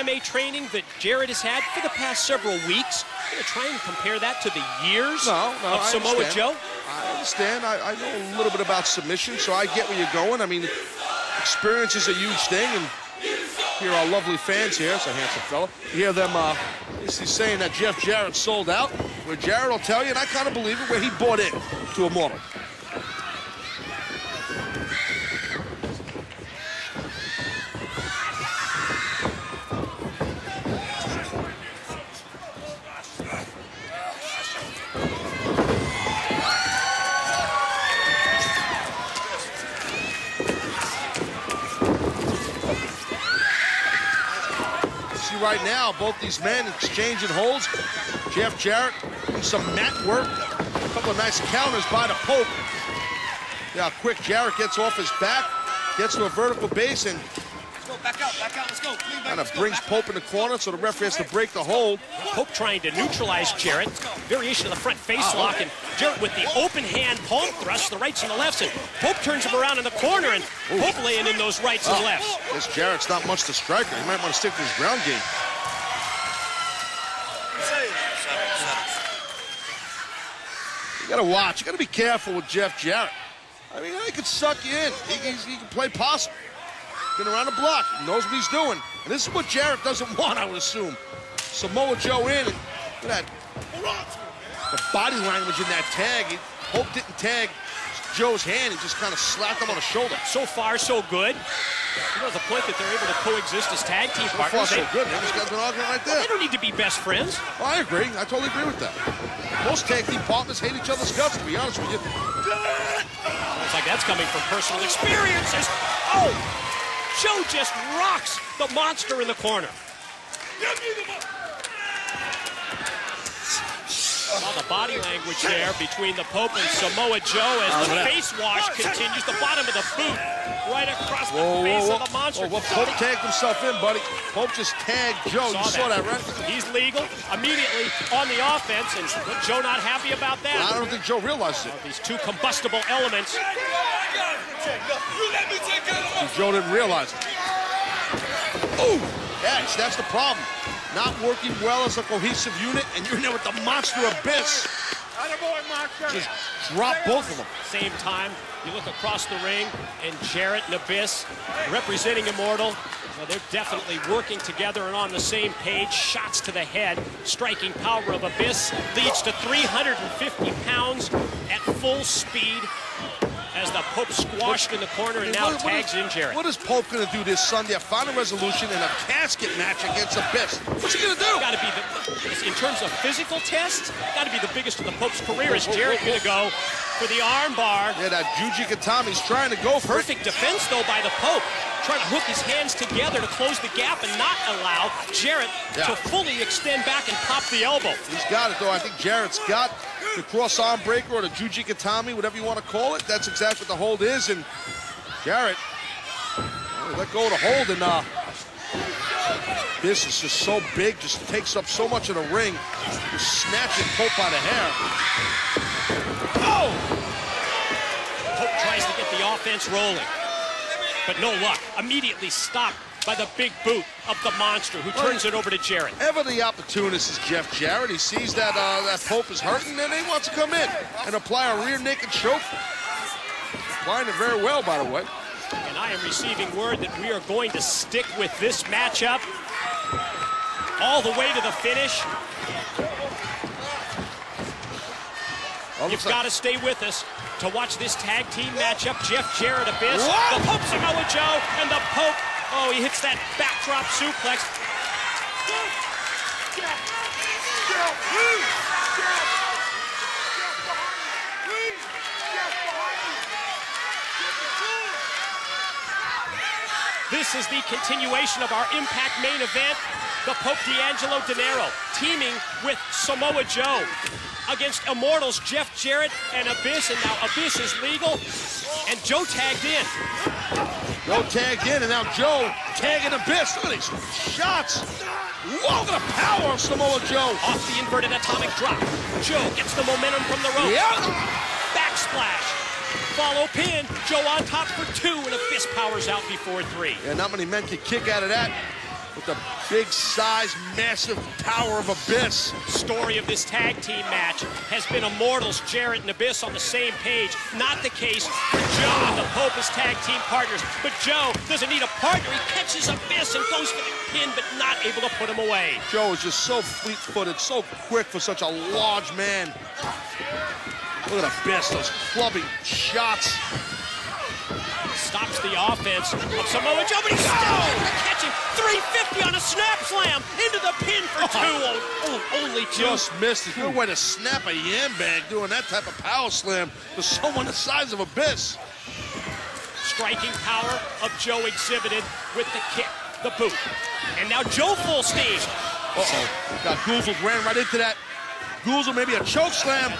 TNA training that Jarrett has had for the past several weeks? I'm going to try and compare that to the years of Samoa Joe. I understand. I know a little bit about submission, so I get where you're going. I mean, experience is a huge thing, and here our lovely fans here. It's a handsome fella. You hear them he's saying that Jeff Jarrett sold out, where Jarrett will tell you, and I kind of believe it, where he bought in to Immortal. Right now, both these men exchanging holds. Jeff Jarrett doing some mat work. A couple of nice counters by the Pope. Yeah, quick Jarrett gets off his back, gets to a vertical base, and back out, let's go. Kind of brings Pope in the corner, so the referee has to break the hold. Pope trying to neutralize Jarrett. Variation of the front face lock, and Jarrett with the open hand palm thrust, the rights and the lefts, and Pope turns him around in the corner, and Pope laying in those rights and lefts. This Jarrett's not much to striker. He might want to stick to his ground game. You gotta watch. You gotta be careful with Jeff Jarrett. I mean, he could suck you in. He can play possum. Been around the block. He knows what he's doing. And this is what Jarrett doesn't want, I would assume. Samoa Joe in. And look at that. The body language in that tag. Pope didn't tag Joe's hand. He just kind of slapped him on the shoulder. So far, so good. You know, the point that they're able to coexist as tag team partners. So far, so good. This guy's been arguing right there. They don't need to be best friends. Well, I agree. I totally agree with that. Most tag team partners hate each other's guts, to be honest with you. Looks like that's coming from personal experiences. Oh! Joe just rocks the monster in the corner. Well, the body language there between the Pope and Samoa Joe as the face wash continues. The bottom of the boot right across the face of the monster. Well, Pope tagged himself in, buddy. Pope just tagged Joe. You saw that, right? He's legal immediately on the offense, and Joe not happy about that. I don't think Joe realizes it. These two combustible elements. Joe didn't realize it. Ooh, that's the problem. Not working well as a cohesive unit, and you're in there with the monster abyss. Just drop both of them. Same time, you look across the ring, and Jarrett and Abyss representing Immortal. Well, they're definitely working together and on the same page. Shots to the head. Striking power of Abyss leads to 350 pounds at full speed. As the Pope squashed in the corner and now tags in Jarrett. What is Pope going to do this Sunday? A final resolution in a casket match against Abyss. What's he going to do? Got to be in terms of physical tests, got to be the biggest of the Pope's career. Is Jarrett going to go for the arm bar? Yeah, that Juji Katami's trying to go for perfect defense though by the Pope. Trying to hook his hands together to close the gap and not allow Jarrett to fully extend back and pop the elbow. He's got it though. I think Jarrett's got the cross arm breaker or the Juji Katami, whatever you want to call it. That's exactly what the hold is. And Jarrett let go of the hold, and this is just so big, just takes up so much of the ring. Just snatching Pope by the hair. Oh! Pope tries to get the offense rolling, but no luck. Immediately stopped by the big boot of the monster, who turns it over to Jarrett. Ever the opportunist is Jeff Jarrett. He sees that that Pope is hurting, and he wants to come in and apply a rear naked choke. Applying it very well, by the way. And I am receiving word that we are going to stick with this matchup all the way to the finish. You've got to stay with us to watch this tag team matchup. Jeff Jarrett, Abyss, the Pope, Samoa Joe, and the Pope. Oh, he hits that backdrop suplex. This is the continuation of our Impact main event. The Pope D'Angelo Dinero teaming with Samoa Joe against Immortals Jeff Jarrett and Abyss, and now Abyss is legal, and Joe tagged in. Joe tagged in, and now Joe tagging Abyss. Look at these shots. Whoa, look at the power of Samoa Joe. Off the inverted atomic drop. Joe gets the momentum from the rope. Backsplash. Follow pin. Joe on top for 2, and Abyss powers out before 3. Yeah, not many men can kick out of that. with the big size, massive power of Abyss. Story of this tag team match has been Immortals, Jarrett and Abyss on the same page. Not the case for Joe and the Pope as tag team partners. But Joe doesn't need a partner. He catches Abyss and goes for the pin, but not able to put him away. Joe is just so fleet-footed, so quick for such a large man. Look at Abyss, those clubbing shots. Stops the offense of Samoa Joe, but he's still able to catch him. 350 on a snap slam into the pin for two. Only two. Just missed it. Good way to snap a yam bag doing that type of power slam to someone the size of Abyss. Striking power of Joe exhibited with the kick, the boot. And now Joe full steam. Got Goozled, ran right into that. Goozled, maybe a choke slam.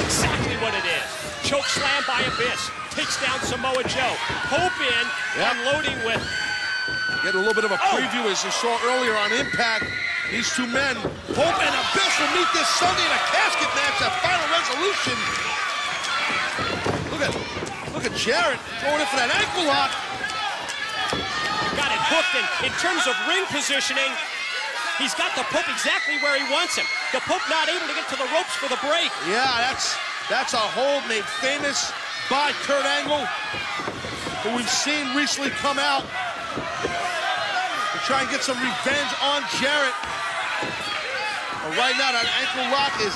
Exactly what it is. Choke slam by Abyss. Takes down Samoa Joe. Pope in, unloading with... Get a little bit of a preview as you saw earlier on Impact. These two men, Pope and Abyss, will meet this Sunday in a casket match at Final Resolution. Look at Jarrett going in for that ankle lock. Got it hooked in terms of ring positioning. He's got the Pope exactly where he wants him. The Pope not able to get to the ropes for the break. Yeah, that's a hold made famous by Kurt Angle, who we've seen recently come out to try and get some revenge on Jarrett. But right now, that ankle lock is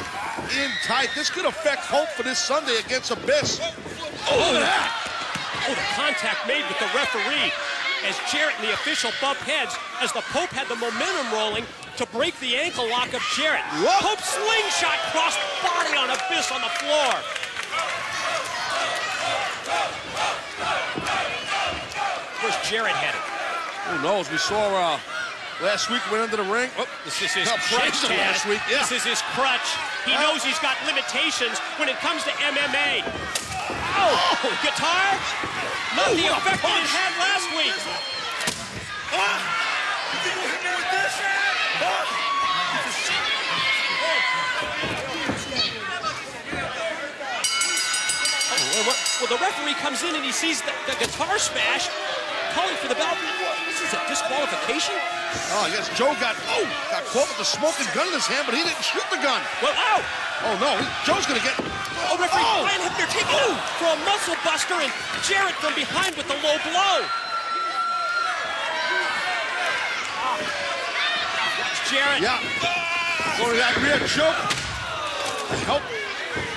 in tight. This could affect Hope for this Sunday against Abyss. Look at that! Oh, the contact made with the referee as Jarrett and the official bump heads as the Pope had the momentum rolling to break the ankle lock of Jarrett. Pope slingshot cross body on Abyss on the floor. Where's Jarrett headed? Who knows? We saw last week went into the ring. Oh, this is his crutch, last week. Yeah. This is his crutch. He knows he's got limitations when it comes to MMA. Oh, guitar? Not the effect that it had last week. You think you'll hit me with this? Well, the referee comes in and he sees the guitar smash, calling for the bell. This is a disqualification? Oh, I guess Joe got caught with the smoking gun in his hand, but he didn't shoot the gun. Well, Oh, no, Joe's gonna get... Oh, referee Brian Hebner taking for a muscle buster, and Jarrett from behind with the low blow. Watch Jarrett. Yeah. Going to that rear choke. Help.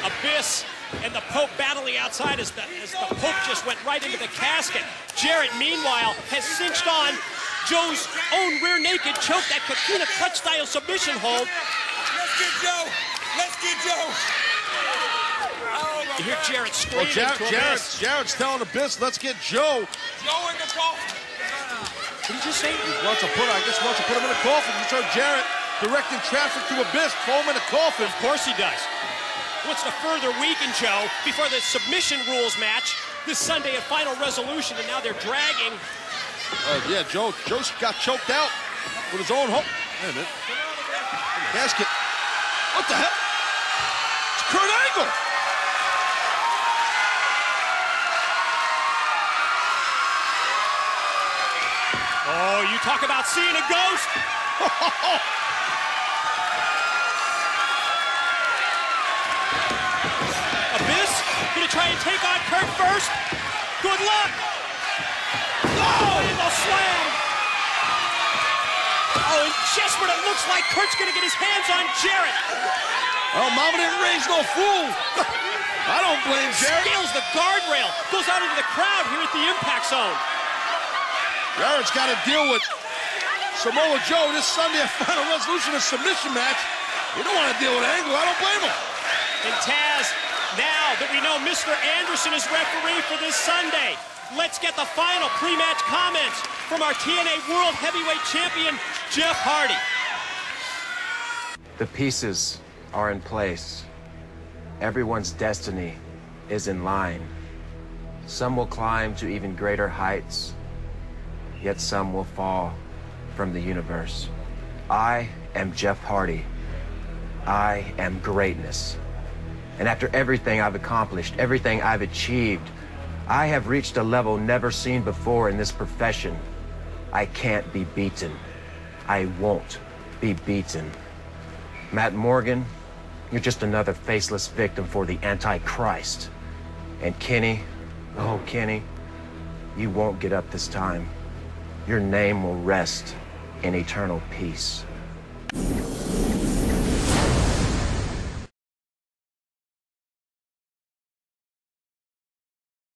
Abyss and the Pope battling outside as the Pope just went right into the casket. Jarrett, meanwhile, has cinched on Joe's own rear naked choke, that Coquina clutch-style submission hold. Let's get Joe. Let's get Joe. You hear Jarrett screaming to Abyss. Jarrett's telling Abyss, let's get Joe. Joe in the coffin. What did you say? I guess wants to put him in a coffin. You heard Jarrett directing traffic to Abyss, throw him in a coffin. Of course he does. Wants to further weaken Joe before the submission rules match this Sunday at Final Resolution, and now they're dragging. Yeah, Joe got choked out with his own hook. Wait a minute. Casket. What the hell? It's Kurt Angle. Oh, you talk about seeing a ghost. Abyss gonna try and take on Kurt first. Good luck. Oh, and the slam. Oh, and just when it looks like Kurt's gonna get his hands on Jarrett. Oh, Mama didn't raise no fool. I don't blame Jarrett. Scales the guardrail, goes out into the crowd here at the Impact Zone. Jarrett's got to deal with Samoa Joe this Sunday at Final Resolution, a submission match. You don't want to deal with Angle. I don't blame him. And Taz, now that we know Mr. Anderson is referee for this Sunday, let's get the final pre-match comments from our TNA World Heavyweight Champion, Jeff Hardy. The pieces are in place. Everyone's destiny is in line. Some will climb to even greater heights, yet some will fall from the universe. I am Jeff Hardy. I am greatness. And after everything I've accomplished, everything I've achieved, I have reached a level never seen before in this profession. I can't be beaten. I won't be beaten. Matt Morgan, you're just another faceless victim for the Antichrist. And Kenny, oh Kenny, you won't get up this time. Your name will rest in eternal peace.